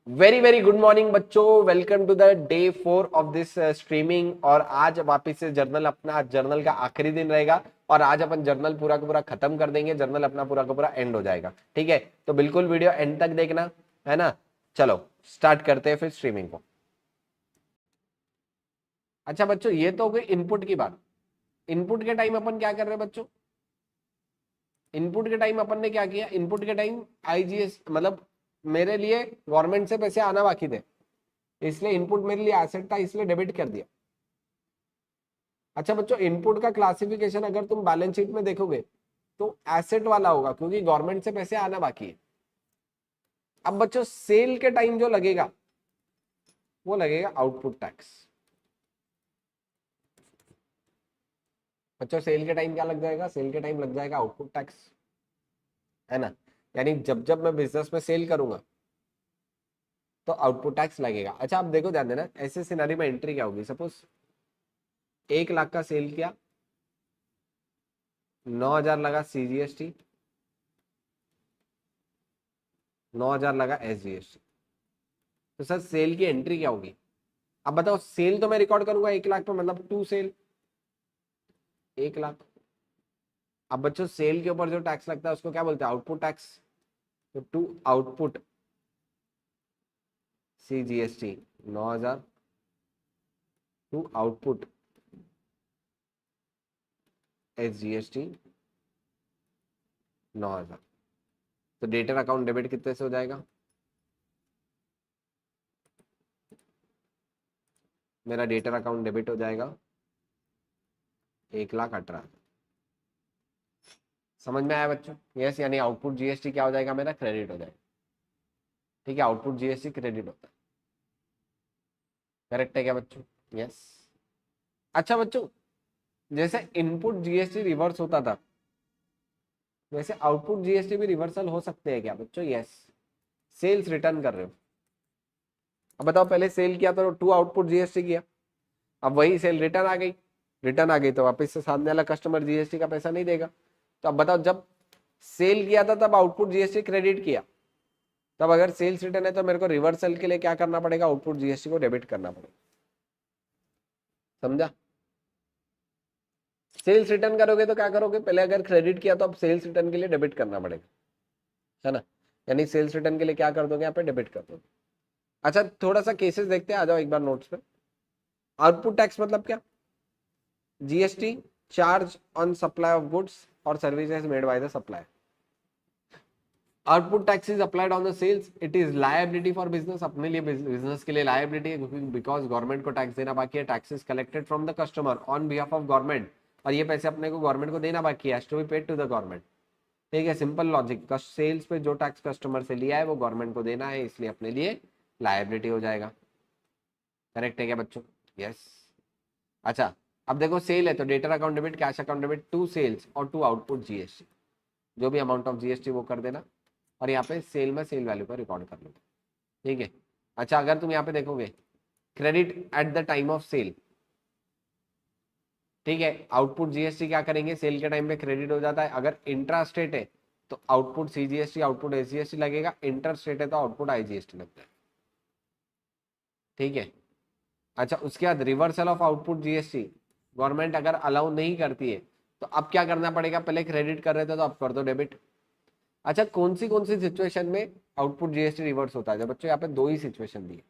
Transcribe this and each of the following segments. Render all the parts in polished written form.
Very very good morning बच्चों, welcome to the day 4 of this streaming. और आज वापिस से जर्नल अपना जर्नल का आखिरी दिन रहेगा और आज अपन जर्नल पूरा का पूरा खत्म कर देंगे। जर्नल अपना पूरा का पूरा एंड हो जाएगा। ठीक है, तो बिल्कुल वीडियो एंड तक देखना, है ना। चलो स्टार्ट करते हैं फिर स्ट्रीमिंग को। अच्छा बच्चों, ये तो हो गई इनपुट की बात। इनपुट के टाइम अपन क्या कर रहे हैं बच्चों? इनपुट के टाइम अपन ने क्या किया? इनपुट के टाइम आईजीएस मतलब मेरे लिए गवर्नमेंट से पैसे आना बाकी थे, इसलिए इनपुट मेरे लिए एसेट था, इसलिए डेबिट कर दिया। अच्छा बच्चों, इनपुट का क्लासिफिकेशन अगर तुम बैलेंस शीट में देखोगे तो एसेट वाला होगा, क्योंकि गवर्नमेंट से पैसे आना बाकी है। अब बच्चों सेल के टाइम जो लगेगा वो लगेगा आउटपुट टैक्स। बच्चों सेल के टाइम क्या लग जाएगा? सेल के टाइम लग जाएगा आउटपुट टैक्स, है ना। यानी जब जब मैं बिजनेस में सेल करूंगा तो आउटपुट टैक्स लगेगा। अच्छा आप देखो, ध्यान देना, ऐसे सिनेरियो में एंट्री क्या होगी। सपोज 1 लाख का सेल किया, 9,000 लगा सीजीएसटी, 9,000 लगा एसजीएसटी। तो सर सेल की एंट्री क्या होगी? अब बताओ, सेल तो मैं रिकॉर्ड करूंगा 1 लाख पे, मतलब टू सेल 1 लाख। अब बच्चों सेल के ऊपर जो टैक्स लगता है उसको क्या बोलते हैं? Output tax. तो to output CGST 9,000 to output SGST 9,000। तो डेटर अकाउंट डेबिट कितने से हो जाएगा? मेरा डेटर अकाउंट डेबिट हो जाएगा 1,18,000। समझ में आया बच्चों? यस, यानी आउटपुट जीएसटी क्या हो जाएगा? मेरा क्रेडिट हो जाएगा। ठीक है, आउटपुट जीएसटी क्रेडिट होता है। करेक्ट है क्या बच्चों? यस। अच्छा बच्चों, जैसे इनपुट जीएसटी रिवर्स होता था, वैसे आउटपुट जीएसटी भी रिवर्सल हो सकते हैं क्या बच्चों? यस। सेल्स रिटर्न कर रहे हो, अब बताओ, पहले सेल किया तो टू आउटपुट जीएसटी किया, अब वही सेल रिटर्न आ गई। रिटर्न आ गई तो वापस से सामने वाला कस्टमर जीएसटी का पैसा नहीं देगा। तो अब बताओ, जब सेल किया था तब आउटपुट जीएसटी क्रेडिट किया, तब अगर सेल्स रिटर्न है तो मेरे को रिवर्सल के लिए क्या करना पड़ेगा? आउटपुट जीएसटी को डेबिट करना पड़ेगा। समझा? सेल्स रिटर्न करोगे तो क्या करोगे? पहले अगर क्रेडिट किया तो अब सेल्स रिटर्न के लिए डेबिट करना पड़ेगा, है ना। यानी सेल्स रिटर्न के लिए क्या कर दोगे? यहाँ पे डेबिट कर दोगे। अच्छा थोड़ा सा केसेस देखते हैं, आ जाओ एक बार नोट्स पे। आउटपुट टैक्स मतलब क्या? GST charge on supply of goods और services made by the supplier. Output tax is applied on the sales, it is liability for business. अपने लिए बिजनेस के लिए लायबिलिटी है, क्योंकि बिकॉज गवर्नमेंट को टैक्स देना बाकी है। Taxes collected from the customer on behalf of government, और ये पैसे अपने को गवर्नमेंट को देना बाकी है, to be paid to the government. ठीक है, सिंपल लॉजिक। सेल्स पे जो टैक्स कस्टमर से लिया है वो गवर्नमेंट को देना है, इसलिए अपने लिए लायबिलिटी हो जाएगा। करेक्ट है क्या बच्चों? यस। अच्छा अब देखो, सेल है तो debtor account debit, cash account debit, to sales और टू आउटपुट जीएसटी। जो भी अमाउंट ऑफ जीएसटी वो कर देना, और यहाँ पे सेल में सेल वैल्यू पर रिकॉर्ड कर लो। ठीक है। अच्छा अगर तुम यहाँ पे देखोगे, credit at the time of sale, ठीक है, आउटपुट जीएसटी क्या करेंगे? सेल के टाइम पे क्रेडिट हो जाता है। अगर इंट्रा स्टेट है तो आउटपुट सीजीएसटी आउटपुट एसजीएसटी लगेगा, इंटर स्टेट है तो आउटपुट आईजीएसटी लगता है। ठीक है। अच्छा उसके बाद reversal of output GST government अगर अलाउ नहीं करती है तो अब क्या करना पड़ेगा? पहले क्रेडिट कर रहे थे तो अब कर दो डेबिट। अच्छा कौन सी सिचुएशन में आउटपुट जीएसटी रिवर्स होता है? जब बच्चों यहाँ पे दो ही सिचुएशन दी,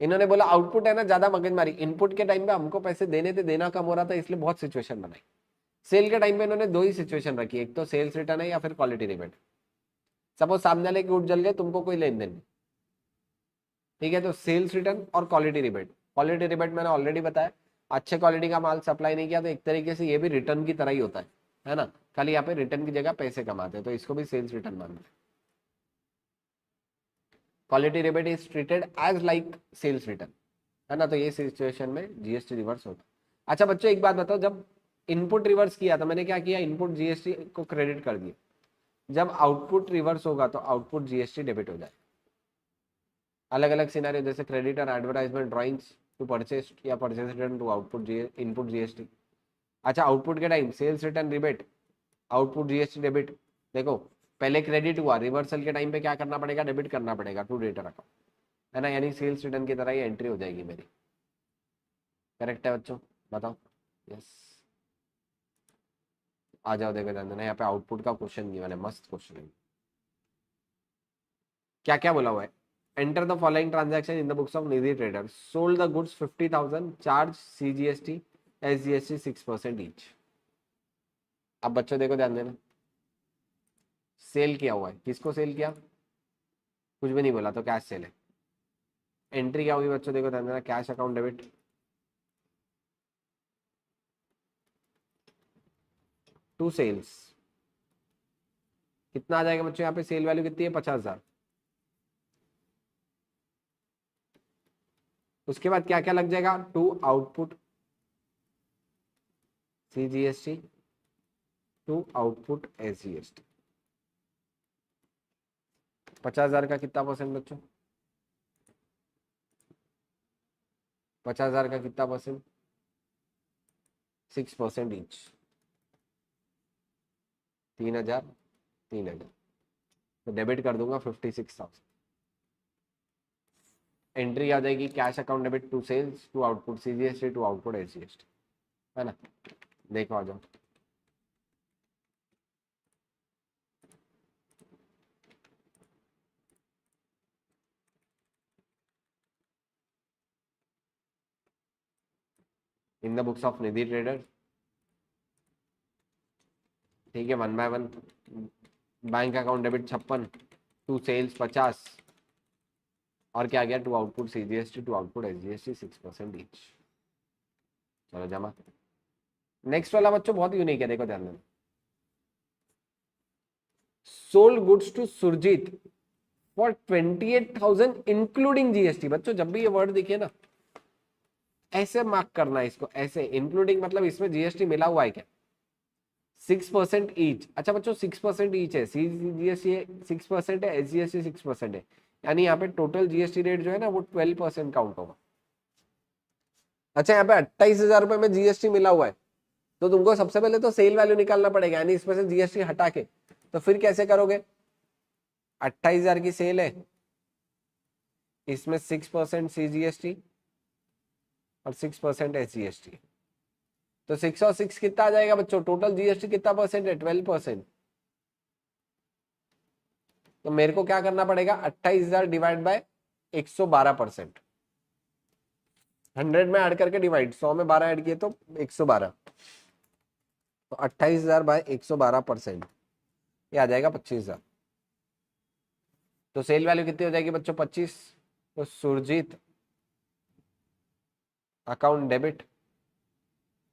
इन्होंने बोला आउटपुट है ना ज्यादा मगजमारी, इनपुट के टाइम पे हमको पैसे देने थे, देना कम हो रहा था, इसलिए बहुत सिचुएशन बनाई। सेल के टाइम पे इन्होंने दो ही सिचुएशन रखी, एक तो सेल्स रिटर्न है या फिर क्वालिटी रिबेट। सपोज सामने वाले के गुड जल गए, तुमको कोई लेन देन नहीं, ठीक है, तो सेल्स रिटर्न और क्वालिटी रिबेट। क्वालिटी रिबेट मैंने ऑलरेडी बताया, अच्छे क्वालिटी का माल सप्लाई नहीं किया तो एक तरीके से ये भी रिटर्न की तरह ही होता है ना। खाली यहाँ पे रिटर्न की जगह पैसे कमाते हैं, तो इसको भी सेल्स रिटर्न मानते हैं। Quality rebate is treated as like sales return, है ना। तो ये सिचुएशन में जीएसटी रिवर्स होता है। अच्छा बच्चों एक बात बताओ, जब इनपुट रिवर्स किया था मैंने क्या किया? इनपुट जीएसटी को क्रेडिट कर दिया। जब आउटपुट रिवर्स होगा तो आउटपुट जीएसटी डेबिट हो जाए। अलग अलग सिनेरियो, जैसे क्रेडिट और एडवर्टाइजमेंट ड्राइंग्स टू परचेस या purchase return to output input GST. अच्छा आउटपुट के time sales return rebate, output GST debit. देखो पहले क्रेडिट हुआ, रिवर्सल के टाइम पे क्या करना पड़ेगा? डेबिट करना पड़ेगा टू डेटर अकाउंट। है ना, यानी सेल्स रिटर्न की तरह ही एंट्री हो जाएगी मेरी। करेक्ट है बच्चों, बताओ। यस, आ जाओ, देखो ध्यान देना, यहाँ पे आउटपुट का क्वेश्चन गिवन है, मस्त क्वेश्चन है। क्या क्या बोला हुआ है? Enter the following transaction in the books of Nidhi trader, sold the goods 50,000, charge CGST SGST 6% each. अब बच्चों देखो ध्यान देना, सेल किया हुआ है, किसको सेल किया? कुछ भी नहीं बोला तो कैश सेल है। एंट्री क्या होगी बच्चों, देखो ध्यान देना, cash account debit to sales. कितना आ जाएगा बच्चों यहाँ पे? सेल वैल्यू कितनी है? 50,000। उसके बाद क्या क्या लग जाएगा? To output CGST, to output SGST। 50,000 का कितना परसेंट बच्चों? 50,000 का कितना परसेंट? 6% ईच। 3,000 3,000, तो डेबिट कर दूंगा 56,000। एंट्री आ जाएगी cash account debit to sales, to output CGST, to output SGST, है ना। देखो आ जाओ, in the books of Nidhi trader, ठीक है, 1 by 1। Bank account debit 56, to sales 50, और क्या गया? To output CGST, to output SGST 6% each. चलो जमा। नेक्स्ट वाला बच्चों बहुत यूनिक है, देखो ध्यान देना, sold goods to Surjeet for 28,000 including GST। बच्चों जब भी ये वर्ड दिखे ना, ऐसे मार्क करना है इसको, ऐसे, इंक्लूडिंग मतलब इसमें GST मिला हुआ है क्या? 6% ईच। अच्छा बच्चों 6% ईच है, CGST 6% है, SGST 6% है, यानी यहाँ पे टोटल GST रेट जो है ना वो 12% काउंट होगा। अच्छा यहाँ पे 28,000 रुपए में GST मिला हुआ है, तो तुमको सबसे पहले तो सेल वैल्यू निकालना पड़ेगा, यानी इसमें से GST हटा के। तो फिर कैसे करोगे? 28,000 की सेल है, इसमें 6% CGST और 6% SGST, तो 6 और 6 कितना आ जाएगा बच्चों? टोटल GST कितना परसेंट है? 12%। तो मेरे को क्या करना पड़ेगा? 28,000 डिवाइड बाय 112%। 100 में ऐड करके डिवाइड, 100 में 12 ऐड किए तो 112, तो 28,000 बाय 112%, ये आ जाएगा 25,000। तो सेल वैल्यू कितनी हो जाएगी बच्चों? 25। तो Surjeet account debit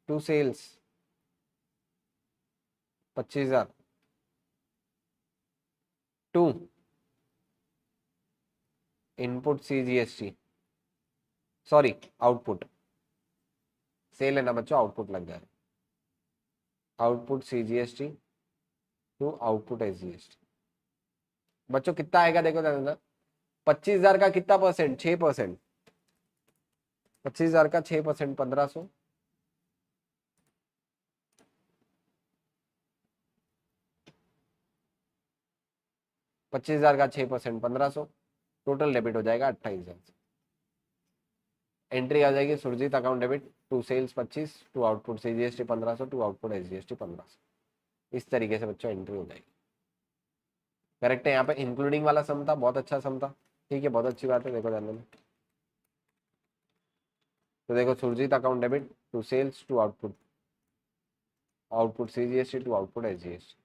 to sales 25,000, to input CGST, sorry output, sale है ना बच्चों, आउटपुट लग जाए, output CGST to output SGST। बच्चों कितना आएगा देखो ना, 25,000 का कितना परसेंट? 6%। 25,000 का 6%, 1,500। 25,000 का 6%, 1,500, टोटल डेबिट हो जाएगा 28,000। एंट्री आ जाएगी Surjeet account debit to sales 25, to output CGST 1,500, to output SGST 1,500। इस तरीके से बच्चों एंट्री हो जाएगी। करेक्ट है, यहाँ पे इंक्लूडिंग वाला सम था, बहुत अच्छा सम था, ठीक है, बहुत अच्छी बात है, देखो ध्यान में। तो देखो Surjeet account debit to sales, to output, output CGST, to output SGST।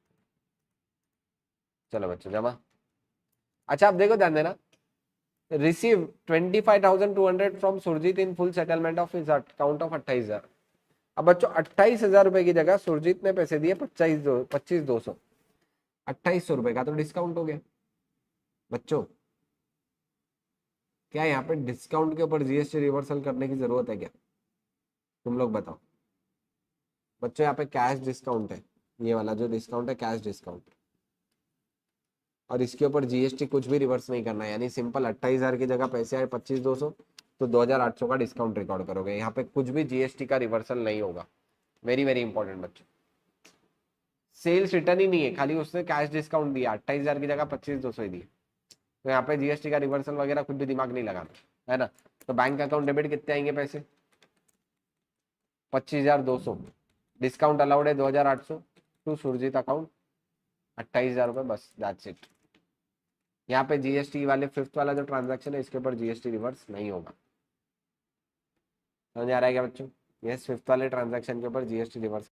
चलो बच्चों जमा। अच्छा अब देखो ध्यान देना, receive 25,200 from Surjeet in full settlement of his account of 28,000। अब बच्चों 28,000 रुपए की जगह सुरजीत ने पैसे दिए 25,200, 2,800 रुपए का तो डिस्काउंट हो गया। बच्चों क्या यहाँ पे डिस्काउंट के ऊपर GST रिवर्सल करने की जरूरत है क्या? तुम लोग बताओ। बच्चों यहाँ पे कैश डिस्काउंट है, ये वाला जो डिस्काउंट है कैश डिस्काउंट, और इसके ऊपर GST कुछ भी रिवर्स नहीं करना है, यानी सिंपल 28,000 की जगह पैसे आए 25,200, तो 2,800 का डिस्काउंट रिकॉर्ड करोगे, यहाँ पे कुछ भी GST का रिवर्सल नहीं होगा। वेरी वेरी इंपॉर्टेंट बच्चों, सेल्स रिटर्न ही नहीं है, खाली उसने कैश डिस्काउंट दिया, 28,000 की जगह 25,200 ही दिया, तो यहाँ पे जीएसटी का रिवर्सल वगैरह कुछ भी दिमाग नहीं लगाना है ना। तो बैंक अकाउंट डेबिट कितने आएंगे पैसे, 25,200। डिस्काउंट अलाउड है 2,800 टू सुरजीत अकाउंट 28,000 रुपये, बस दैट्स इट। यहाँ पे जीएसटी वाले फिफ्थ वाला जो ट्रांजैक्शन है इसके ऊपर जीएसटी रिवर्स नहीं होगा। समझ आ रहा है क्या बच्चों? यस, फिफ्थ वाले ट्रांजैक्शन के ऊपर जीएसटी रिवर्स।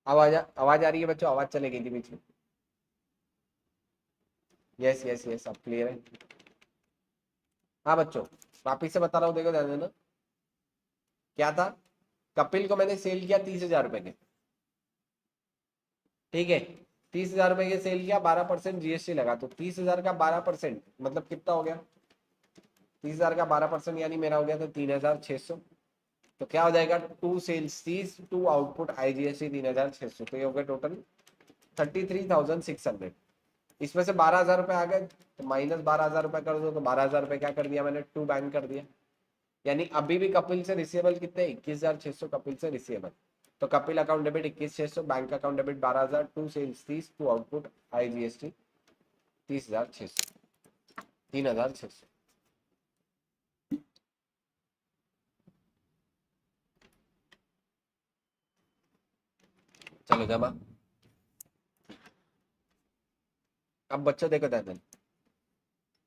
आवाज आ रही है बच्चों? आवाज चले गई थी बीच में। यस यस यस, अब क्लियर है। हाँ बच्चों, वापिस से बता रहा हूँ, देखो ध्यान देना। क्या था, कपिल को मैंने सेल किया 30,000 रुपए के, ठीक है। 30,000 रुपए के सेल किया, 12% जीएसटी लगा, तो 30,000 का 12% मतलब कितना हो गया? 30,000 का 12% यानी मेरा हो गया था 3,600। तो क्या हो जाएगा, to sales 30 to output IGST 3,600, तो ये हो गया टोटल 33,600। इसमें से 12,000 रुपए आ गए, तो माइनस 12,000 रुपए कर दो, तो 12,000 रुपए क्या कर दिया मैंने, टू बैंक कर दिया। यानी अभी भी कपिल से रिसीवेबल कितने, 21,600 कपिल से रिसीवेबल। तो Kapil account debit 21,600, bank account debit 12,000, to sales 30 to output IGST 30,600, 3,600। चलो जमा। अब बच्चों देखो ध्यान,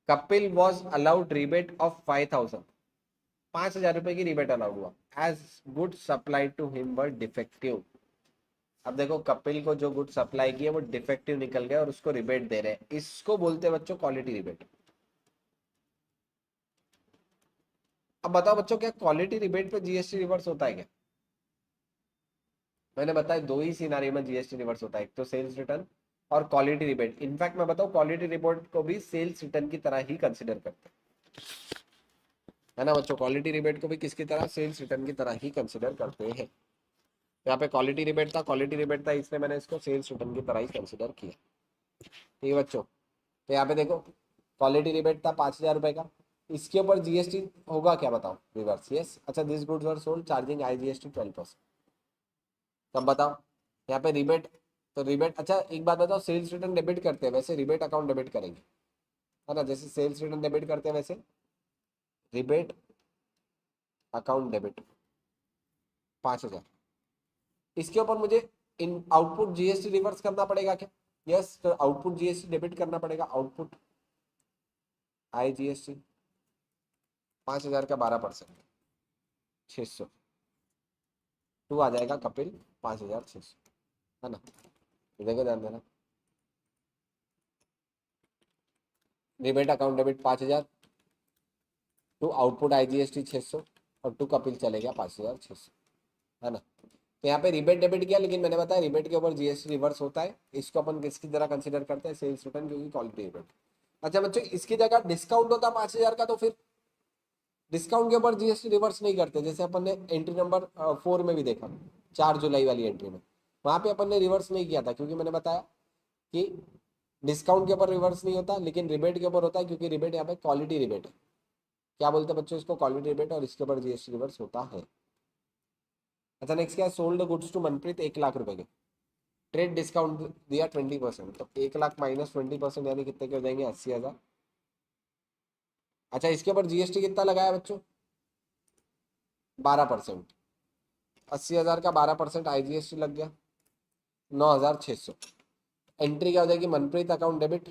Kapil was allowed rebate of 5,000, 5,000 रुपए की रिबेट अलाउड हुआ, as good supply to him were defective. अब देखो कपिल को जो गुड सप्लाई किया वो डिफेक्टिव निकल गया और उसको रिबेट दे रहे हैं, इसको बोलते हैं बच्चों क्वालिटी रिबेट। अब बताओ बच्चों, क्या क्वालिटी रिबेट पे जीएसटी रिवर्स होता है क्या? मैंने बताया दो ही सिनारियो में जीएसटी रिवर्स होता है, एक तो सेल्स रिटर्न और क्वालिटी रिबेट। इनफैक्ट मैं बताऊं, क्वालिटी रिपोर्ट को भी सेल्स रिटर्न की तरह ही कंसिडर करते हैं, है ना बच्चों। क्वालिटी रिबेट को भी किसकी तरह, सेल्स रिटर्न की तरह ही कंसिडर करते हैं। यहाँ पे क्वालिटी रिबेट था, क्वालिटी रिबेट था, इसलिए मैंने इसको सेल्स रिटर्न की तरह ही कंसिडर किया। ठीक है बच्चों, तो यहाँ पे देखो क्वालिटी रिबेट था 5,000 रुपए का, इसके ऊपर जीएसटी होगा क्या बताओ, रिवर्स। यस, अच्छा, this goods were sold charging IGST 12%। तब बताओ यहाँ पे रिबेट, तो रिबेट, अच्छा एक बात बताओ, सेल्स रिटर्न डेबिट करते हैं वैसे रिबेट अकाउंट डेबिट करेंगे, है ना। जैसे सेल्स रिटर्न डेबिट करते हैं वैसे रिबेट अकाउंट डेबिट 5,000। इसके ऊपर मुझे इन आउटपुट जीएसटी रिवर्स करना पड़ेगा क्या? यस, तो आउटपुट जीएसटी डेबिट करना पड़ेगा, आउटपुट आईजीएसटी 5,000 का 12%, 600 टू आ जाएगा कपिल 5,600, है ना। देखो ध्यान देना, rebate account debit 5,000 to output IGST 600 और टू कपिल चलेगा 5,600, है ना। तो यहाँ पे रिबेट डेबिट किया, लेकिन मैंने बताया रिबेट के ऊपर जीएसटी रिवर्स होता है, इसको अपन किसकी तरह कंसिडर करते हैं, सेल्स रिटर्न, क्योंकि क्वालिटी रिबेट। अच्छा बच्चों, इसकी जगह डिस्काउंट होता 5,000 का, तो फिर डिस्काउंट के ऊपर जीएसटी रिवर्स नहीं करते, जैसे अपन ने एंट्री नंबर 4 में भी देखा, 4 जुलाई वाली एंट्री में, वहां पे अपन ने रिवर्स नहीं किया था, क्योंकि मैंने बताया कि डिस्काउंट के ऊपर रिवर्स नहीं होता, लेकिन रिबेट के ऊपर होता है, क्योंकि रिबेट यहाँ पे क्वालिटी रिबेट है। क्या बोलते हैं बच्चों इसको, क्वालिटी रिबेट, और इसके ऊपर जीएसटी रिवर्स होता है। अच्छा नेक्स्ट क्या है, सोल्ड गुड्स टू मनप्रीत 1,00,000 रुपए के, ट्रेड डिस्काउंट दिया 20%, तो 1,00,000 माइनस 20% यानी कितने के हो जाएंगे, 80,000। अच्छा इसके ऊपर जीएसटी कितना लगाया बच्चों, 12%, 80,000 का 12% IGST लग गया, 9,600। एंट्री क्या हो जाएगी, मनप्रीत अकाउंट डेबिट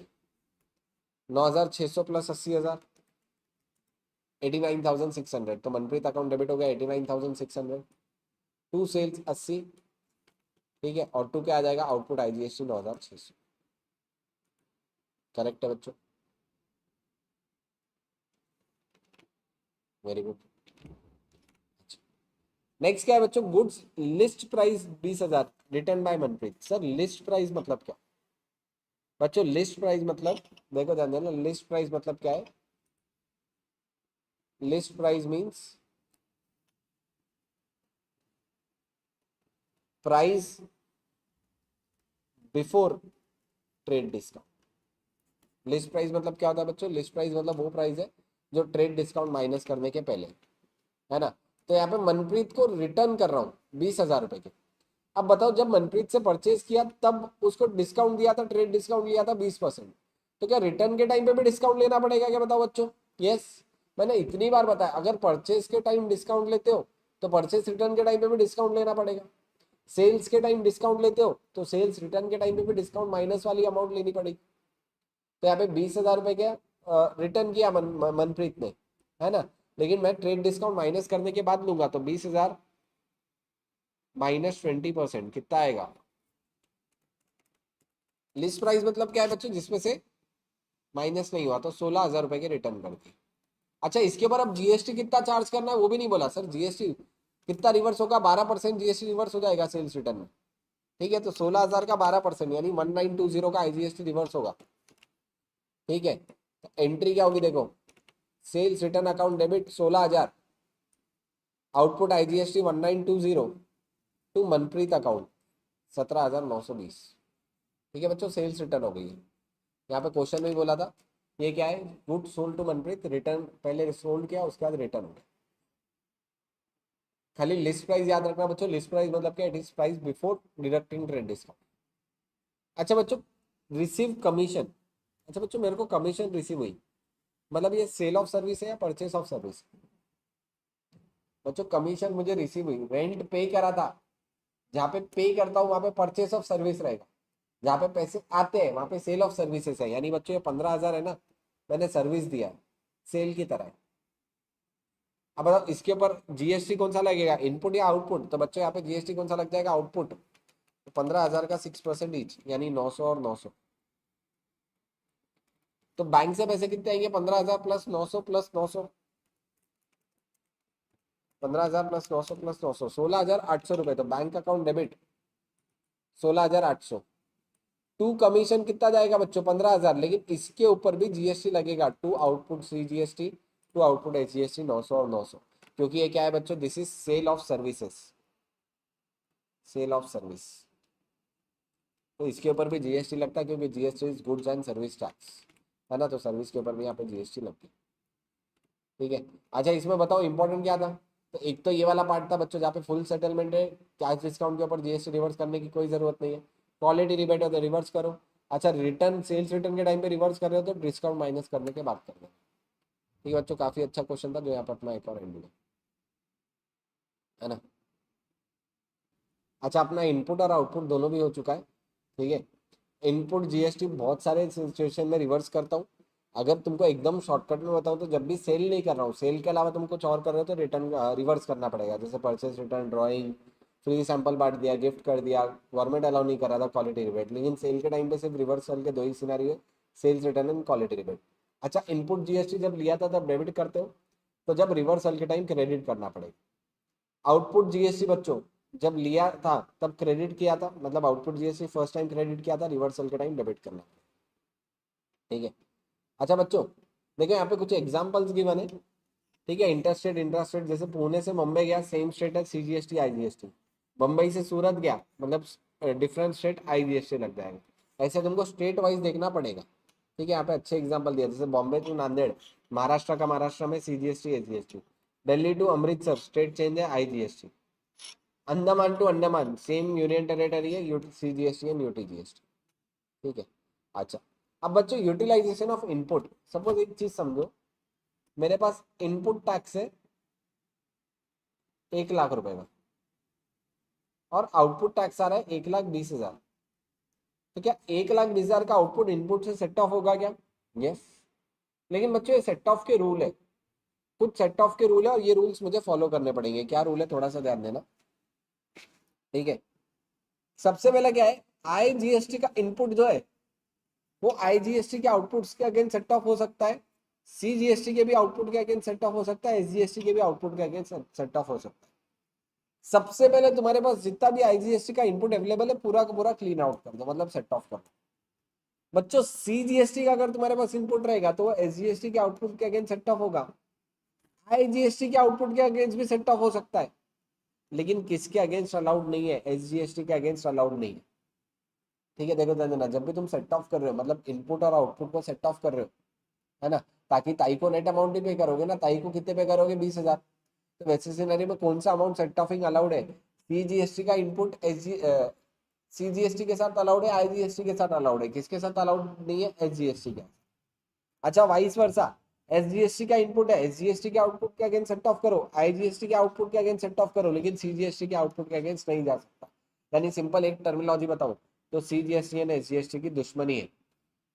9,600 प्लस 80,000 89,600, तो मनप्रीत अकाउंट डेबिट हो गया 89,600। टू सेल्स 80, ठीक है, और टू क्या आ जाएगा, आउटपुट IGST 9,600। करेक्ट है बच्चों, वेरी गुड। नेक्स्ट क्या है बच्चों, goods list price 20,000 return by Manpreet. Sir list price मतलब क्या बच्चों, लिस्ट प्राइस मतलब देखो ध्यान देना, लिस्ट प्राइस मतलब क्या है, list price means price before trade discount. List price मतलब क्या होता है बच्चों, लिस्ट प्राइस मतलब वो प्राइस है जो ट्रेड डिस्काउंट माइनस करने के पहले, है ना। तो यहाँ पे मनप्रीत को रिटर्न कर रहा हूँ 20,000 रुपए के। अब बताओ, जब मनप्रीत से परचेज किया तब उसको डिस्काउंट दिया था, ट्रेड डिस्काउंट लिया था 20%, तो क्या रिटर्न के टाइम पे भी डिस्काउंट लेना पड़ेगा क्या, बताओ बच्चों। यस, मैंने इतनी बार बताया, अगर परचेज के टाइम डिस्काउंट लेते हो तो परचेज रिटर्न के टाइम पे भी डिस्काउंट लेना पड़ेगा। सेल्स के टाइम डिस्काउंट लेते हो तो सेल्स रिटर्न के टाइम पे भी डिस्काउंट माइनस वाली अमाउंट लेनी पड़ेगी। तो यहाँ पे 20,000 रुपए क्या रिटर्न किया मनप्रीत ने, है ना, लेकिन मैं ट्रेड डिस्काउंट माइनस करने के बाद लूंगा, तो 20,000 माइनस 20% कितना आएगा। लिस्ट प्राइस मतलब क्या है बच्चों, जिसमें से माइनस नहीं हुआ, तो 16,000 रुपए के रिटर्न कर दिए। अच्छा, इसके ऊपर अब जीएसटी कितना चार्ज करना है वो भी नहीं बोला सर, जीएसटी कितना रिवर्स होगा, 12% जीएसटी रिवर्स हो जाएगा सेल्स रिटर्न में, ठीक है। तो 16,000 का 12% यानी 1920 का IGST रिवर्स होगा, ठीक है। तो एंट्री क्या होगी देखो, sales return account debit 16,000, output IGST 1920 to Manpreet account 17,920, ठीक है बच्चों, सेल्स रिटर्न हो गई है। यहाँ पे क्वेश्चन में ही बोला था, ये क्या है, good sold to Manpreet, return पहले सोल्ड किया उसके बाद रिटर्न हो गया। खाली लिस्ट प्राइस याद रखना बच्चों, लिस्ट प्राइस मतलब क्या, it is price before deducting trade discount. अच्छा बच्चों, रिसीव कमीशन। अच्छा बच्चों, मेरे को कमीशन रिसीव हुई, मतलब ये सेल ऑफ सर्विस है या परचेस ऑफ सर्विस। बच्चों कमीशन मुझे रिसीव हुई, रेंट पे करा था, जहाँ पे पे करता हूँ वहां पे परचेस ऑफ सर्विस रहेगा, जहाँ पे पैसे आते हैं वहां पे सेल ऑफ सर्विसेज है। यानी बच्चों ये 15,000 है ना, मैंने सर्विस दिया है, सेल की तरह है। अब बताओ इसके ऊपर जीएसटी कौन सा लगेगा, इनपुट या आउटपुट, तो बच्चों यहाँ पे जीएसटी कौन सा लग जाएगा, आउटपुट। तो 15,000 का 6% ईच यानी 900 और 900। तो बैंक से पैसे कितने आएंगे, 15,000 प्लस 900 प्लस 900, 15,000 प्लस 900 प्लस 900, 16,800 रुपए। तो bank account debit 16,800। To commission कितना जाएगा बच्चों, 15,000, लेकिन इसके ऊपर भी जीएसटी लगेगा, to output CGST, to output HGST 900 और 900, क्योंकि ये क्या है बच्चों, this is sale of services, sale of service. तो इसके ऊपर भी जीएसटी लगता है, क्योंकि GST is goods and service tax, है ना, तो सर्विस के ऊपर भी यहाँ पे जीएसटी लगती है, ठीक है। अच्छा इसमें बताओ इंपॉर्टेंट क्या था, तो एक तो ये वाला पार्ट था बच्चों, जहाँ पे फुल सेटलमेंट है, कैश डिस्काउंट के ऊपर जीएसटी रिवर्स करने की कोई जरूरत नहीं है, क्वालिटी रिबेट हो तो रिवर्स करो। अच्छा रिटर्न, सेल्स रिटर्न के टाइम पे रिवर्स कर रहे हो तो डिस्काउंट माइनस करने के बाद कर दो, ठीक है बच्चों, काफी अच्छा क्वेश्चन था जो यहाँ पर अपना एक और एंड हुआ, है ना। अच्छा अपना इनपुट और आउटपुट दोनों भी हो चुका है, ठीक है। इनपुट जीएसटी बहुत सारे सिचुएशन में रिवर्स करता हूँ। अगर तुमको एकदम शॉर्टकट में बताऊँ तो जब भी सेल नहीं कर रहा हूँ, सेल के अलावा तुम कुछ और कर रहे हो तो रिटर्न रिवर्स करना पड़ेगा, जैसे purchase return, drawing, free sample बांट दिया, गिफ्ट कर दिया, गवर्नमेंट अलाउ नहीं कर रहा था क्वालिटी रिबेट, लेकिन सेल के टाइम पे सिर्फ रिवर्सल के दो ही scenario, sales return and quality rebate. अच्छा इनपुट जीएसटी जब लिया था तब डेबिट करते हो, तो जब रिवर्सल के टाइम क्रेडिट करना पड़ेगा। आउटपुट जीएसटी बच्चों जब लिया था तब क्रेडिट किया था, मतलब output GST first time credit किया था, रिवर्सल के टाइम डेबिट करना, ठीक है। अच्छा बच्चों देखो यहाँ पे कुछ एग्जांपल्स गिवन है, ठीक है। इंटरस्टेट इंट्रास्टेट, जैसे पुणे से मुंबई गया सेम स्टेट है CGST IGST, मुंबई से सूरत गया मतलब डिफरेंट स्टेट IGST लग जाएगा। ऐसे तुमको स्टेट वाइज देखना पड़ेगा, ठीक है। यहाँ पे अच्छे एग्जांपल दिया, जैसे बॉम्बे टू नांदेड़ महाराष्ट्र का, महाराष्ट्र में CGST HGST, Delhi to Amritsar state change है IGST, Andaman to Andaman same union territory है CGST एंड UTGST, ठीक है। अच्छा अब बच्चों यूटिलाइजेशन ऑफ इनपुट, सपोज एक चीज समझो, मेरे पास इनपुट टैक्स है 1 लाख रुपए का, और आउटपुट टैक्स आ रहा है 1,20,000। तो क्या 1,20,000 का आउटपुट इनपुट से सेट ऑफ होगा क्या? यस। लेकिन बच्चों ये सेट ऑफ के रूल है, कुछ सेट ऑफ के रूल है और ये रूल्स मुझे फॉलो करने पड़ेंगे। क्या रूल है थोड़ा सा ध्यान देना, ठीक है। सबसे पहला क्या है, आईजीएसटी का इनपुट जो है वो आईजीएसटी के आउटपुट्स के अगेंस्ट सेट ऑफ हो सकता है, सीजीएसटी के भी आउटपुट के अगेंस्ट सेट ऑफ हो सकता है, एसजीएसटी के भी आउटपुट के अगेंस्ट सेट ऑफ हो सकता है। सबसे पहले तुम्हारे पास जितना भी आईजीएसटी का इनपुट अवेलेबल है पूरा का पूरा क्लीन आउट कर दो, मतलब सेट ऑफ कर दो। बच्चों सीजीएसटी का अगर तुम्हारे पास इनपुट रहेगा तो वो एसजीएसटी के आउटपुट के अगेंस्ट सेट ऑफ होगा, आईजीएसटी के आउटपुट के अगेंस्ट भी सेट ऑफ हो सकता है, लेकिन किसके अगेंस्ट अलाउड नहीं है? एसजीएसटी के अगेंस्ट अलाउड नहीं है। ठीक है, देखो ध्यान देना, जब भी तुम सेट ऑफ कर रहे हो मतलब इनपुट और आउटपुट को सेट ऑफ कर रहे हो, है ना, ताकि ताई को नेट अमाउंट ही पे करोगे ना, ताई को कितने पे करोगे? 20,000। तो वैसे सिनेरियो में कौन सा अमाउंट सेट ऑफिंग अलाउड है? सीजीएसटी का इनपुट सीजीएसटी के साथ अलाउड है, आईजीएसटी के साथ अलाउड है, किसके साथ अलाउड नहीं है? एसजीएसटी के। अच्छा वाइस वर्सा, एसजीएसटी का इनपुट है, एसजीएसटी के आउटपुट के अगेंस्ट सेट ऑफ करो, आईजीएसटी के आउटपुट के अगेंस्ट सेट ऑफ करो, लेकिन सीजीएसटी के आउटपुट के अगेंस्ट नहीं जा सकता। यानी सिंपल एक टर्मिनोलॉजी बताऊं तो सीजीएसटी एंड एसजीएसटी की दुश्मनी है,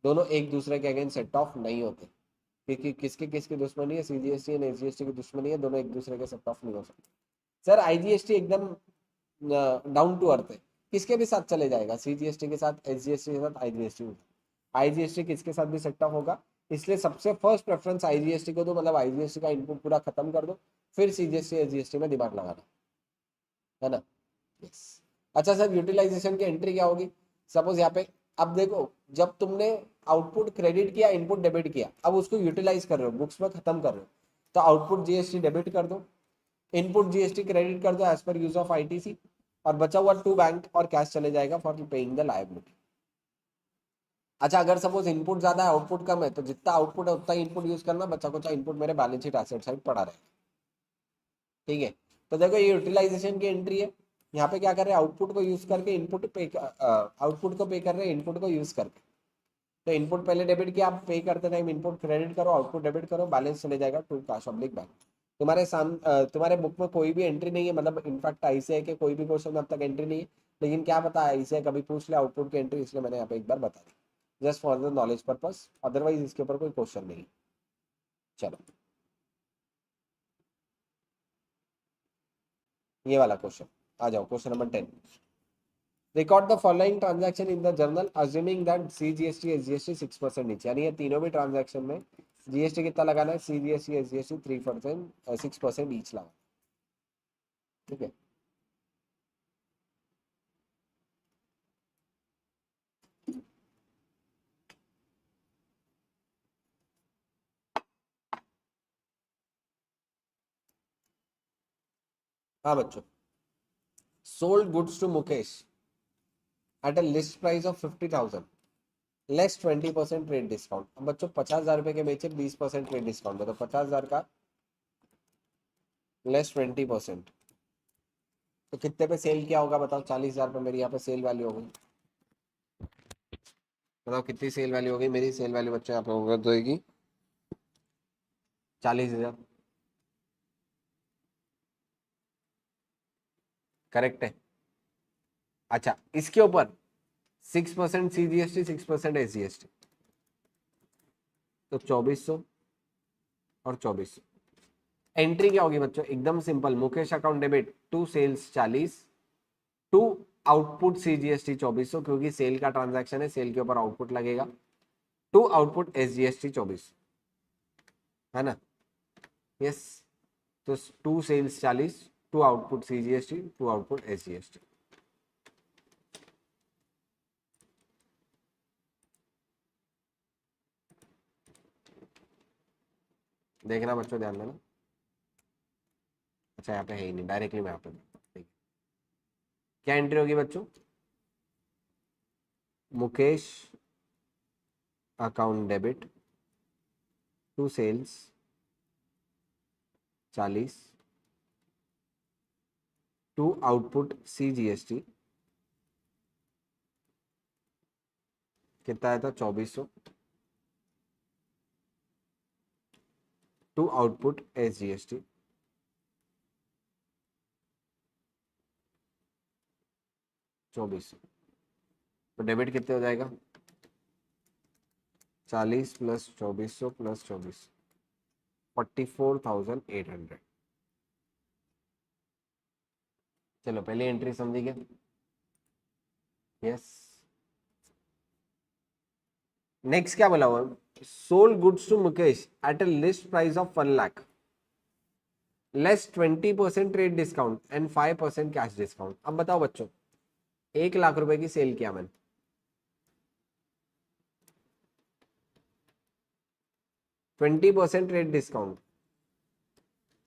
दोनों एक दूसरे के अगेंस्ट सेट ऑफ नहीं होते। क्योंकि किसके किसकी दुश्मनी है? सीजीएसटी एंड एसजीएसटी की दुश्मनी है, दोनों एक दूसरे के सेट ऑफ नहीं हो सकते। सर आईजीएसटी एकदम डाउन टू अर्थ है, किसके भी साथ चले जाएगा, सीजीएसटी के साथ, एसजीएसटी के साथ, आईजीएसटी के साथ। आईजीएसटी किसके साथ भी सेट ऑफ होगा, इसलिए सबसे फर्स्ट प्रेफरेंस आईजीएसटी को दो, मतलब आईजीएसटी का इनपुट पूरा खत्म कर दो, फिर सीजीएसटी एसजीएसटी में दिमाग लगाना, है ना। यस। अच्छा सर यूटिलाइजेशन की एंट्री क्या होगी? सपोज यहाँ पे अब देखो, जब तुमने आउटपुट क्रेडिट किया, इनपुट डेबिट किया, अब उसको यूटिलाइज कर रहे हो, बुक्स में खत्म कर रहे हो, तो आउटपुट जीएसटी डेबिट कर दो, इनपुट जीएसटी क्रेडिट कर दो as per use of ITC, और बचा हुआ टू बैंक और कैश चले जाएगा फॉर पेइंग द लायबिलिटी। अच्छा अगर सपोज इनपुट ज्यादा है आउटपुट कम है, तो जितना आउटपुट है उतना ही इनपुट यूज करना, बचा कुछ इनपुट मेरे बैलेंस शीट एसेट साइड पड़ा रहेगा। ठीक है, तो देखो ये यूटिलाइजेशन की एंट्री है, यहाँ पे क्या कर रहे हैं, आउटपुट को यूज करके इनपुट पे, आउटपुट को पे कर रहे हैं इनपुट को यूज करके। तो इनपुट पहले डेबिट किया, आप पे करते टाइम इनपुट क्रेडिट करो, आउटपुट डेबिट करो, बैलेंस चले जाएगा टू कैश ऑब्लिक बैंक। तुम्हारे बुक में कोई भी एंट्री नहीं है, मतलब इनफैक्ट आईसीआई के कोई भी क्वेश्चन में अब तक एंट्री नहीं है, लेकिन क्या पता आईसीआई कभी पूछ ले आउटपुट की एंट्री, इसलिए मैंने यहाँ पे एक बार बता दी, just for the knowledge purpose, otherwise इसके ऊपर कोई क्वेश्चन नहीं है। चलो ये वाला क्वेश्चन आ जाओ, question number 10। Record the following transaction in the journal assuming that CGST SGST 6% each, यानी ये तीनों भी ट्रांजैक्शन में जीएसटी कितना लगाना है, सीजीएसटी एसजीएसटी 3% 6% ईच लगा। ठीक है, हाँ बच्चों, sold goods to Mukesh at a list price of 50,000 less 20% trade discount. अब बच्चों 50,000 रुपए के बेचे, 20% ट्रेड डिस्काउंट है, तो 50,000 का लेस 20%, तो कितने पे सेल किया होगा बताओ? 40,000 पे मेरी यहाँ पे सेल वैल्यू हो गई, बताओ कितनी सेल वैल्यू हो गई मेरी? सेल वैल्यू बच्चों यहाँ पे होगी 40,000। करेक्ट है। अच्छा इसके ऊपर 6% सीजीएसटी 6% एसजीएसटी, तो 2400 और 2400। एंट्री क्या होगी बच्चों? एकदम simple, Mukesh account debit to sales 40, to output CGST 2400, क्योंकि सेल का ट्रांजैक्शन है, सेल के ऊपर आउटपुट लगेगा, टू आउटपुट एसजीएसटी 2400, है ना। यस, तो to sales 40, to output CGST, to output SGST. देखना बच्चों, ध्यान देना। अच्छा यहाँ पे है ही नहीं, डायरेक्टली मैं यहाँ पे ठीक। क्या एंट्री होगी बच्चों? Mukesh account debit to sales 40, to output CGST कितना आया था? 2400, टू आउटपुट एसजीएसटी 2400, तो डेबिट कितने हो जाएगा 40 प्लस 2400 प्लस 2400, 44,800। चलो पहले एंट्री समझी क्या? यस। नेक्स्ट क्या बोला हुआ, sold goods to Mukesh at a list price of 1 lakh less 20% trade discount and 5% cash discount. अब बताओ बच्चों, 1 लाख रुपए की सेल किया मैंने, 20% ट्रेड डिस्काउंट,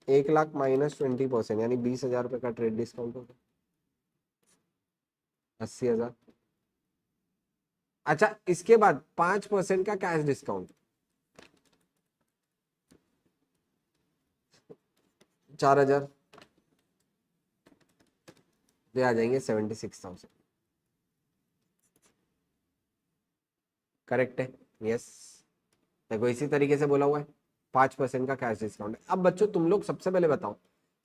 1 लाख माइनस 20% यानी 20,000 रुपए का ट्रेड डिस्काउंट होगा, 80,000। अच्छा, इसके बाद 5% का कैश डिस्काउंट, 4,000, ये आ जाएंगे 76,000। करेक्ट है? यस। देखो इसी तरीके से बोला हुआ है, 5% का कैश डिस्काउंट है। अब बच्चों तुम लोग सबसे पहले बताओ,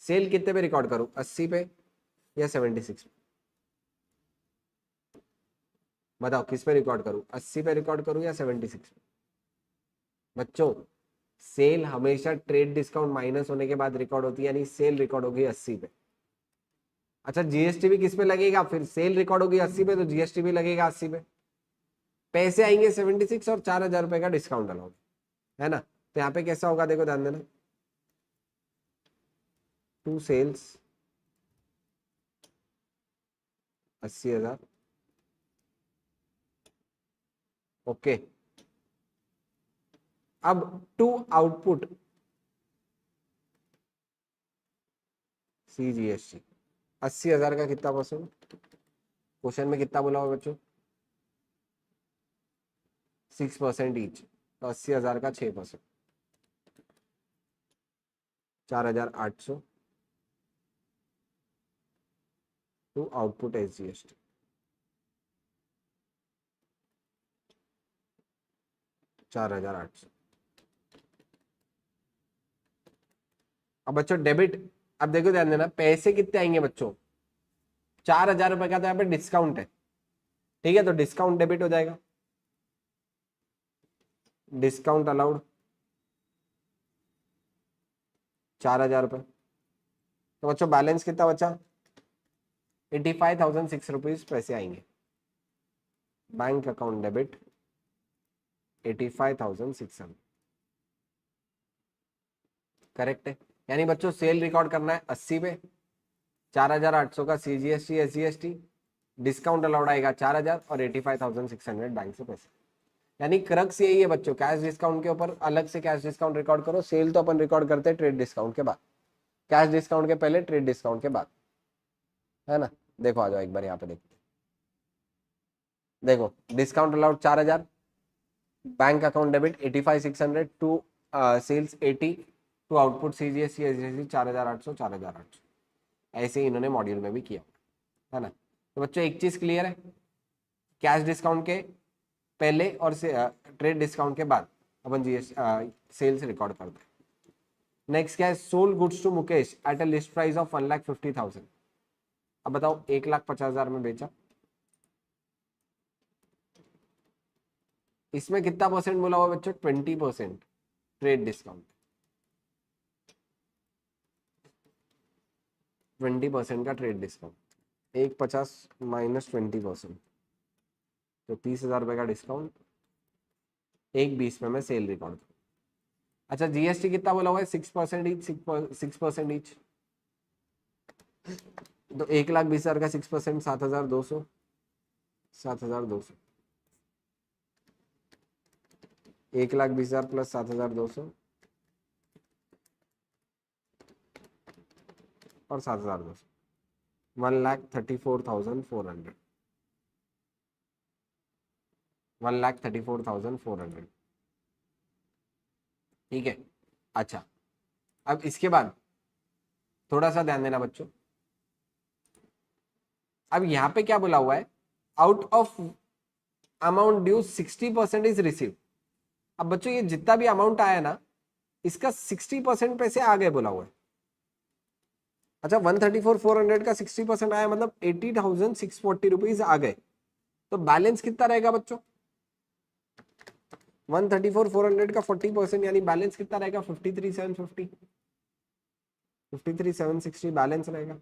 सेल कितने पे रिकॉर्ड करूं, 80 पे या 76 पे? बताओ किस पे रिकॉर्ड करूं, 80 पे रिकॉर्ड करूं या 76 पे? बच्चों सेल हमेशा ट्रेड डिस्काउंट माइनस होने के बाद रिकॉर्ड होती है, यानी सेल रिकॉर्ड होगी 80 पे। अच्छा, जीएसटी भी किस पे लगेगा, फिर सेल रिकॉर्ड होगी 80 पे तो जीएसटी भी लगेगा 80 पे। पैसे आएंगे 76 और 4,000 रुपए का डिस्काउंट अलाउड है ना। तो यहाँ पे कैसा होगा, देखो ध्यान देना, टू सेल्स 80,000, ओके। अब टू आउटपुट सीजीएसटी, 80,000 का कितना परसेंट, क्वेश्चन में कितना बोला हुआ बच्चों, 6% ईच, तो 80,000 का 6%, 4,800 टू आउटपुट एसजीएसटी, 4,800। अब बच्चों डेबिट, अब देखो ध्यान देना, पैसे कितने आएंगे बच्चों, 4,000 रुपए का तो यहाँ पे डिस्काउंट है, ठीक है, तो डिस्काउंट डेबिट हो जाएगा, डिस्काउंट अलाउड 4,000 रुपए। तो बच्चों बैलेंस कितना बचा, 85,006 रुपीज पैसे आएंगे, बैंक अकाउंट डेबिट 85,600। करेक्ट है? यानी बच्चों सेल रिकॉर्ड करना है 80 पे, 4,800 का सीजीएसटी एसजीएसटी, डिस्काउंट अलाउड आएगा 4,000 और 85,600 बैंक से पैसे। यानी क्रक्स यही है बच्चों, कैश डिस्काउंट के ऊपर अलग से कैश डिस्काउंट रिकॉर्ड करो, सेल तो अपन रिकॉर्ड करते हैं ट्रेड डिस्काउंट के बाद, कैश डिस्काउंट के पहले, ट्रेड डिस्काउंट के बाद, है ना। देखो आ जाओ एक बार यहाँ पे देखते, देखो discount allowed 4,000, bank account debit 85,600 to sales 80 to output CGST SGST 4,800 4,800। ऐसे ही इन्होंने मॉड्यूल में भी किया, है ना। तो बच्चों एक चीज क्लियर है, कैश डिस्काउंट के पहले और ट्रेड डिस्काउंट के बाद अपन सेल्स रिकॉर्ड करते हैं। नेक्स्ट क्या है, sold goods to Mukesh at a list price of 1,50,000। अब बताओ 1,50,000 में बेचा, इसमें कितना परसेंट बोला हुआ बच्चों, 20% ट्रेड डिस्काउंट, 20% का ट्रेड डिस्काउंट, 1,50 माइनस 20%, तो 30,000 रुपए का डिस्काउंट, 1,20 में मैं सेल रिकॉर्ड करूँ। अच्छा जीएसटी कितना बोला हुआ है, 6% ईच, 6% ईच, तो 1,20,000 का 6% 7,200, 7,200, 1,20,000 प्लस 7,200 और 7,200, 1,34,400, 1,34,400, ठीक है। अच्छा अब इसके बाद थोड़ा सा ध्यान देना बच्चों, अब यहां पे क्या बोला हुआ है, out of amount due 60% is receive. अब बच्चों ये जितना भी अमाउंट आया ना, इसका 60% पैसे आ गए बोला हुआ है। अच्छा 134,400 का 60% आया, मतलब 80,640 रुपीज आ गए। तो बैलेंस कितना रहेगा बच्चों? 134,400 का 40% यानी बैलेंस कितना रहेगा? 53,750, 53,760 बैलेंस रहेगा।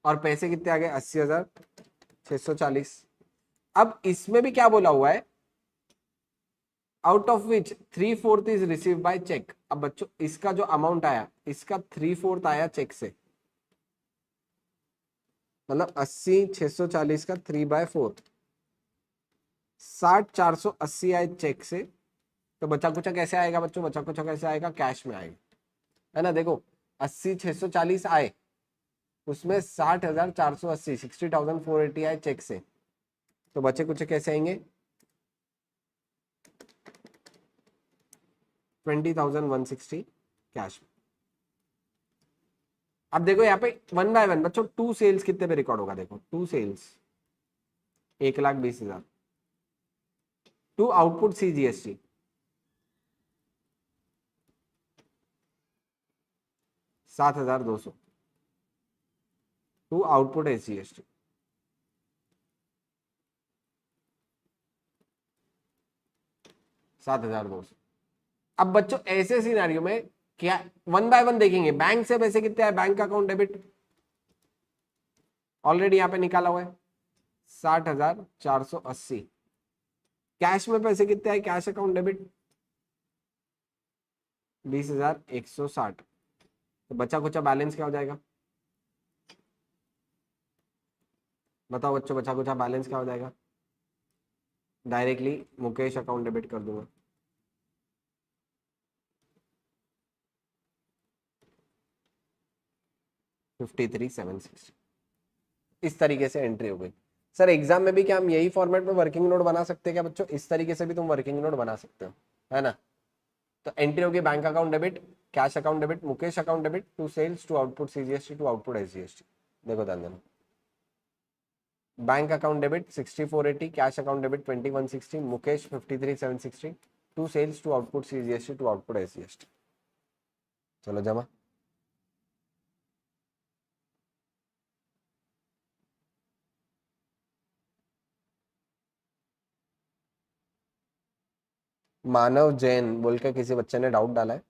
और पैसे कितने आ गए? 80,640। अब इसमें भी क्या बोला हुआ है? Out of which 3/4 is receive by cheque. अब बच्चों इसका जो अमाउंट आया, इसका 3/4 आया चेक से, मतलब 80,640 का 3/4, 60,480 आए चेक से। तो बचा कुचा कैसे आएगा बच्चों? बचा कुचा कैसे आएगा? कैश में आएगा, है ना। देखो 80,640 आए, उसमें 60,480, 60,480 आए चेक से, तो बचे कुछ कैसे आएंगे? 20,160 कैश। अब देखो यहाँ पे 1 बाय 1 बच्चों, 2 सेल्स कितने पे रिकॉर्ड होगा? देखो 2 sales 1,20,000, 2 output CGST 7,200, 2 output SGST 7,200। अब बच्चों ऐसे सिनेरियो में क्या 1 बाय 1 देखेंगे? बैंक से पैसे कितने आए? बैंक अकाउंट डेबिट ऑलरेडी यहाँ पे निकाला हुआ है 60,480। कैश में पैसे कितने आए? Cash account debit 20,160। तो बचा कुचा बैलेंस क्या हो जाएगा? बताओ बच्चों, बचा कुचा बैलेंस क्या हो जाएगा? डायरेक्टली मुकेश अकाउंट डेबिट कर दूंगा। इस तरीके से एंट्री हो गई। सर एग्जाम में भी क्या हम यही फॉर्मेट में वर्किंग नोट बना सकते हैं क्या बच्चों? इस तरीके से भी तुम वर्किंग नोट बना सकते हो, है ना। तो एंट्री होगी bank account debit, cash account debit, Mukesh account debit, to sales, to output CGST, to output SGST। देखो ध्यान देना, bank account debit 60,480, cash account debit 20,160, Mukesh 53,760, to sales, to output CGST, to output SGST। चलो जमा। मानव जैन बोल के किसी बच्चे ने डाउट डाला है,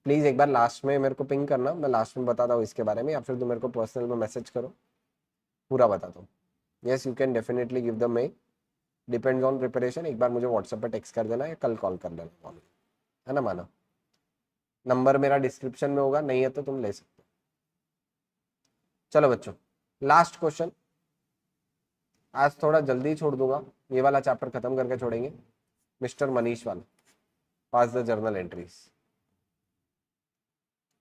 प्लीज एक बार लास्ट में मेरे को पिंग करना, मैं लास्ट में बताता हूँ इसके बारे में, या फिर तुम मेरे को पर्सनल में मैसेज करो, पूरा बताता हूँ। Yes you can definitely give the mail, depends on preparation. एक बार मुझे व्हाट्सएप पे टेक्स्ट कर देना या कल कॉल कर लेना, है ना मानव। नंबर मेरा डिस्क्रिप्शन में होगा, नहीं है तो तुम ले सकते हो। चलो बच्चों लास्ट क्वेश्चन, आज थोड़ा जल्दी छोड़ दूंगा, ये वाला चैप्टर खत्म करके छोड़ेंगे। मिस्टर मनीष वाला, pass the journal entries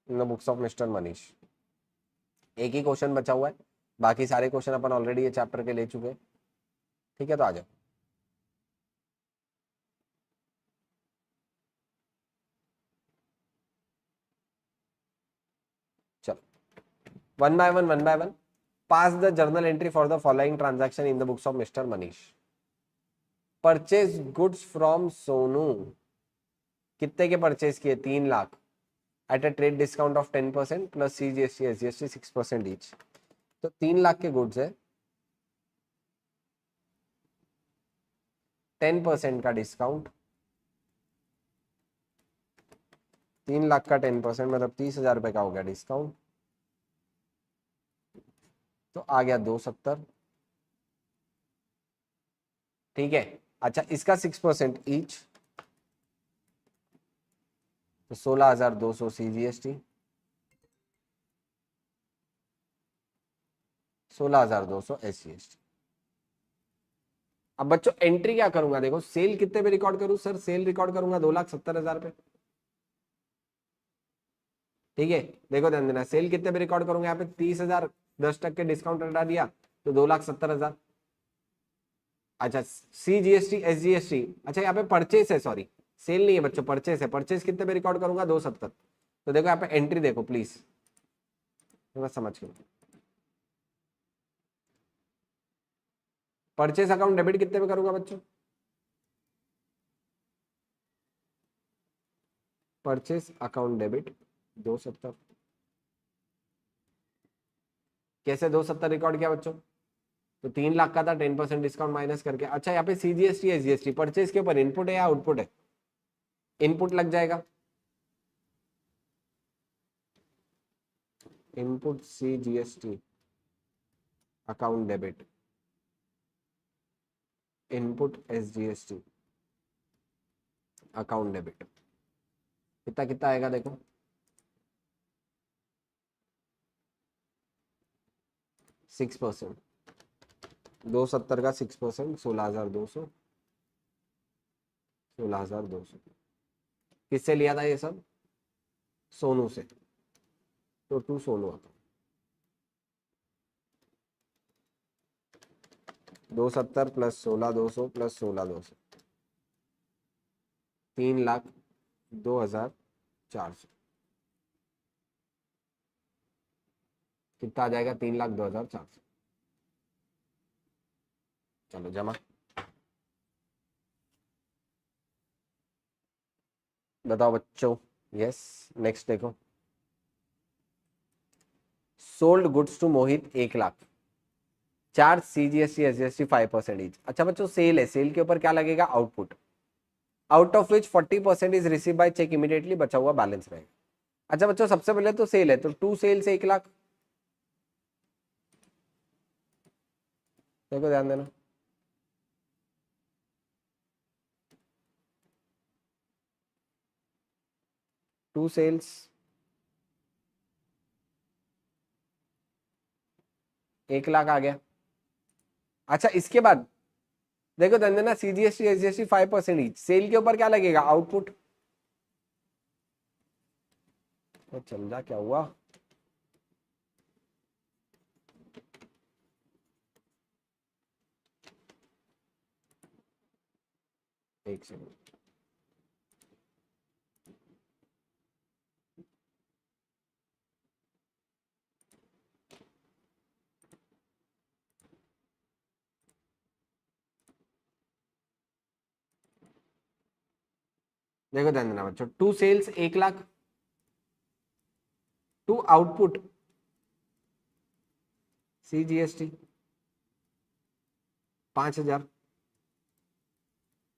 in the books of mister Manish. एक ही क्वेश्चन बचा हुआ है, बाकी सारे क्वेश्चन अपन ऑलरेडी ये चैप्टर के ले चुके हैं। ठीक है, तो आ जाओ। चलो one by one pass the journal entry for the following transaction in the books of mister Manish. Purchase goods from Sonu, कितने के परचेज किए? 3 lakh at a trade discount of 10% plus CGST SGST 6% each. तो 3 लाख के गुड्स है, 10% का डिस्काउंट, 3 लाख का 10% मतलब 30,000 रुपए का हो गया डिस्काउंट, तो आ गया 270। ठीक है, अच्छा इसका 6% ईच, तो 16,200 CGST, 16,200 SGST। अब बच्चों एंट्री क्या करूंगा? देखो सेल कितने पे रिकॉर्ड करूं? सर सेल रिकॉर्ड करूंगा 2,70,000 पे। ठीक है, देखो ध्यान देना, सेल कितने पे रिकॉर्ड करूंगा? यहाँ पे 30,000, 10% डिस्काउंट हटा दिया तो 2,70,000। अच्छा CGST SGST, अच्छा यहाँ पे परचेस है, सॉरी सेल नहीं है बच्चों, परचेस है। परचेस कितने पे रिकॉर्ड करूंगा? 270। तो देखो यहाँ पे एंट्री देखो प्लीज, थोड़ा समझ के। परचेस अकाउंट डेबिट कितने पे करूंगा बच्चों? Purchase account debit 270। कैसे 270 रिकॉर्ड किया बच्चों? तो 3 लाख का था, 10% डिस्काउंट माइनस करके। अच्छा यहाँ पे सीजीएसटी एसजीएसटी परचेज के ऊपर इनपुट है या आउटपुट है? इनपुट लग जाएगा, input CGST account debit, input SGST account debit. कितना कितना आएगा देखो, 6%। 270 का 6% 16,200। 16,200 किससे लिया था ये सब? सोनू से। तो टू सोनू आता 270 प्लस 16,200 प्लस 16,200 3,02,400। कितना आ जाएगा? 3,02,400। चलो जमा। बताओ बच्चों। यस, नेक्स्ट देखो। Sold goods to Mohit 1 lakh, charge CGST SGST 5% each. अच्छा बच्चों सेल है, सेल के ऊपर क्या लगेगा? Output, out of which 40% is receive by cheque immediately, बचा हुआ बैलेंस रहेगा। अच्छा बच्चों सबसे पहले तो सेल है, तो टू सेल से 1 लाख। देखो ध्यान देना, टू सेल्स 1 लाख आ गया। अच्छा इसके बाद देखो ध्यान देना, सीजीएसटी एसजीएसटी 5% ईच, सेल के ऊपर क्या लगेगा? आउटपुट। तो समझा क्या हुआ? एक सेकंड, देखो ध्यान देना बच्चों, to sales 1 lakh, to output CGST 5,000,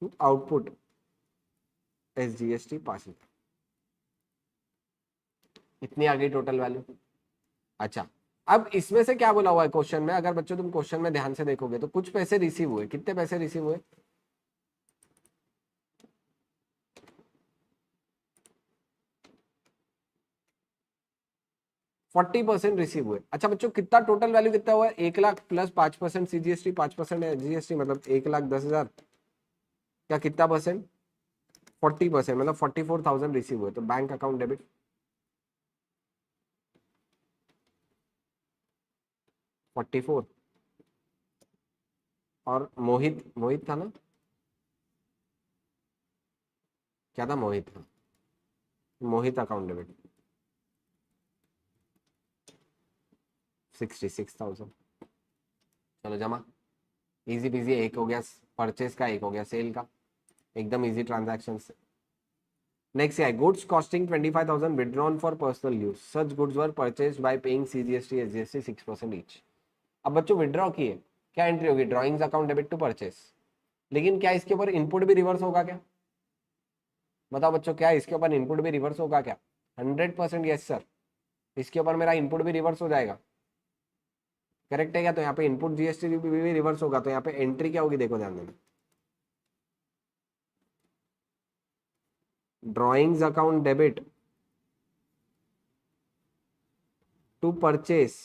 to output SGST 5,000। इतनी आ गई टोटल वैल्यू। अच्छा अब इसमें से क्या बोला हुआ है क्वेश्चन में? अगर बच्चों तुम क्वेश्चन में ध्यान से देखोगे तो कुछ पैसे रिसीव हुए। कितने पैसे रिसीव हुए? 40% रिसीव हुए। अच्छा बच्चों कितना टोटल वैल्यू कितना हुआ है? 1 लाख प्लस 5% सीजीएसटी 5% जीएसटी, मतलब 1,10,000 क्या कितना परसेंट? 40%, मतलब 44,000 रिसीव हुए। तो बैंक अकाउंट डेबिट 44। और मोहित, मोहित था ना? क्या था? मोहित था। मोहित अकाउंट डेबिट 66,000। चलो जमा। इजी बिजी, एक हो गया परचेज का, एक हो गया सेल का, एकदम इजी ट्रांजैक्शन। नेक्स्ट है goods costing 25,000 withdrawn for personal use, such goods were purchase by paying CGST SGST 6% each. अब बच्चों विड्रॉ किए, क्या एंट्री होगी? Drawings account debit to purchase. लेकिन क्या इसके ऊपर इनपुट भी रिवर्स होगा क्या? बताओ बच्चों, क्या इसके ऊपर इनपुट भी रिवर्स होगा क्या? 100% यस सर, इसके ऊपर मेरा इनपुट भी रिवर्स हो जाएगा। करेक्ट है क्या? तो यहाँ पे इनपुट जीएसटी भी रिवर्स होगा, तो यहाँ पे एंट्री क्या होगी? देखो ध्यान देना, drawings account debit to purchase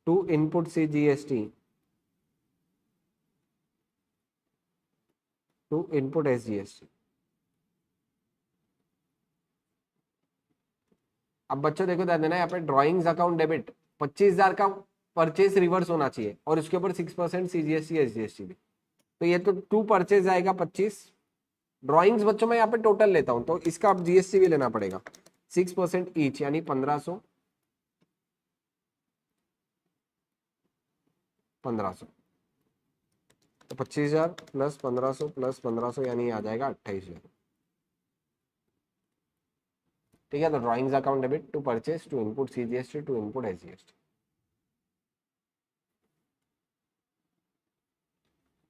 to input C GST to input S GST. अब बच्चों देखो ध्यान देना, यहाँ पे ड्रॉइंग्स अकाउंट डेबिट 25,000 का परचेज रिवर्स होना चाहिए, और उसके ऊपर 6% सीजीएसटी एसजीएसटी भी। तो ये तो टू परचेज आएगा 25। ड्रॉइंग्स बच्चों मैं यहाँ पे टोटल लेता हूं, तो इसका अब जीएसटी भी लेना पड़ेगा 6% ईच, यानी 1,500। 1,500 तो 25,000 प्लस 1500 प्लस 1500 यानी आ जाएगा 28,000। ठीक है, तो drawings account debit to purchase to input CGST to input SGST.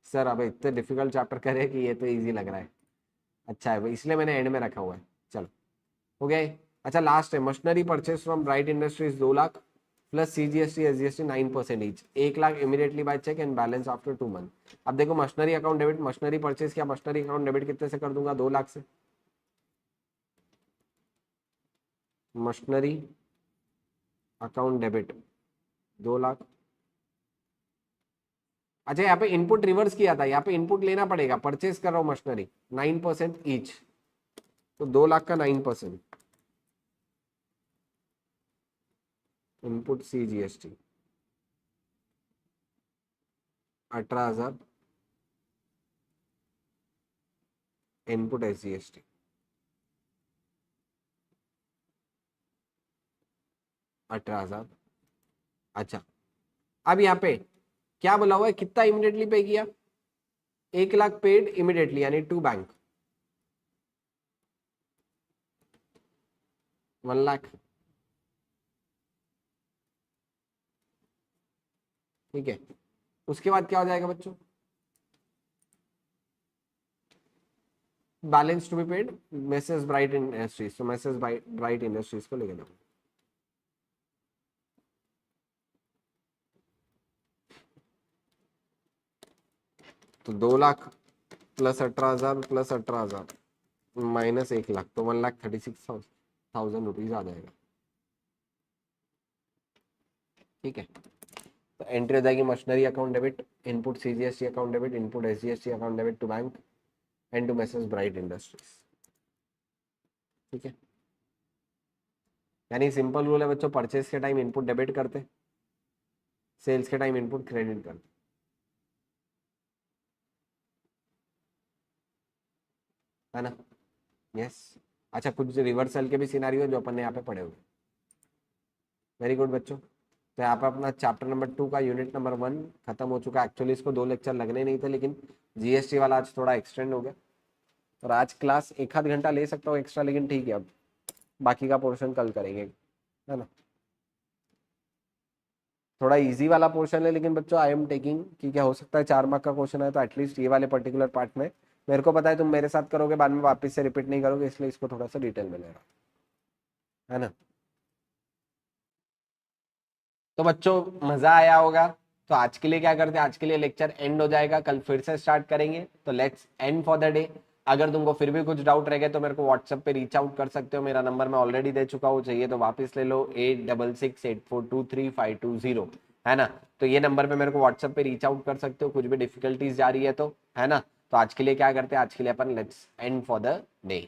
Sir अब इतने डिफिकल्ट चैप्टर करे कि ये तो इजी लग रहा है। अच्छा है भाई, इसलिए मैंने एंड में रखा हुआ है। चलो हो गया ये। अच्छा लास्ट है, machinery purchase from Bright Industries 2 lakh plus CGST SGST 9% each, 1 lakh immediately by cheque and balance after 2 month. अब देखो machinery account debit, machinery purchase किया, मशीनरी अकाउंट डेबिट कितने से कर दूंगा, 2 लाख से। Machinery account debit 2 lakh. अच्छा यहाँ पे इनपुट रिवर्स किया था, यहाँ पे इनपुट लेना पड़ेगा, परचेस कर रहा हूँ मशीनरी 9% ईच, तो 2 लाख का 9% इनपुट सीजीएसटी 18,000, इनपुट एसजीएसटी 18,000। अच्छा अब यहाँ पे क्या बोला हुआ है, कितना इमिडिएटली पे किया, 1 लाख पेड इमिडिएटली यानी टू बैंक 1 लाख। ठीक है, उसके बाद क्या हो जाएगा बच्चों, balance to be paid messrs Bright Industries, तो मैसेज ब्राइट इंडस्ट्रीज को लेके दो। तो 2 lakh plus 18,000 plus 18,000 minus 1 lakh, तो 1,36,000 रुपीज आ जाएगा। ठीक है, तो एंट्री हो जाएगी machinery account debit, input CGST account debit, input SGST account debit to bank and to messrs Bright Industries. ठीक है, यानी सिंपल रूल है बच्चों, परचेस के टाइम इनपुट डेबिट करते, सेल्स के टाइम इनपुट क्रेडिट करते, है ना। यस। अच्छा कुछ रिवर्सल के भी सिनारियो जो अपन ने यहाँ पे पढ़े हुए। वेरी गुड बच्चों, तो यहाँ पे अपना चैप्टर नंबर 2 का यूनिट नंबर 1 खत्म हो चुका है। एक्चुअली इसको 2 लेक्चर लगने नहीं थे, लेकिन जीएसटी वाला आज थोड़ा एक्सटेंड हो गया, और आज क्लास 1 आध घंटा ले सकता हूँ एक्स्ट्रा, लेकिन ठीक है, अब बाकी का पोर्शन कल करेंगे, है ना। थोड़ा इजी वाला पोर्शन है, लेकिन बच्चों आई एम टेकिंग कि क्या हो सकता है 4 मार्क का क्वेश्चन है, तो एटलीस्ट ये वाले पर्टिकुलर पार्ट में मेरे को पता है तुम मेरे साथ करोगे, बाद में वापस से रिपीट नहीं करोगे, इसलिए इसको थोड़ा सा डिटेल में ले रहा हूं, है ना। तो बच्चों मजा आया होगा। तो आज के लिए क्या करते हैं, आज के लिए लेक्चर एंड हो जाएगा, कल फिर से स्टार्ट करेंगे। तो let's end for the day. अगर तुमको फिर भी कुछ डाउट रह गए तो मेरे को व्हाट्सएप पे रीच आउट कर सकते हो, मेरा नंबर मैं ऑलरेडी दे चुका हूँ, चाहिए तो वापस ले लो, 8668423520, है ना। तो ये नंबर पे मेरे को व्हाट्सएप पे रीच आउट कर सकते हो, कुछ भी डिफिकल्टीज जा रही है तो, है ना। तो आज के लिए क्या करते हैं, आज के लिए अपन let's end for the day.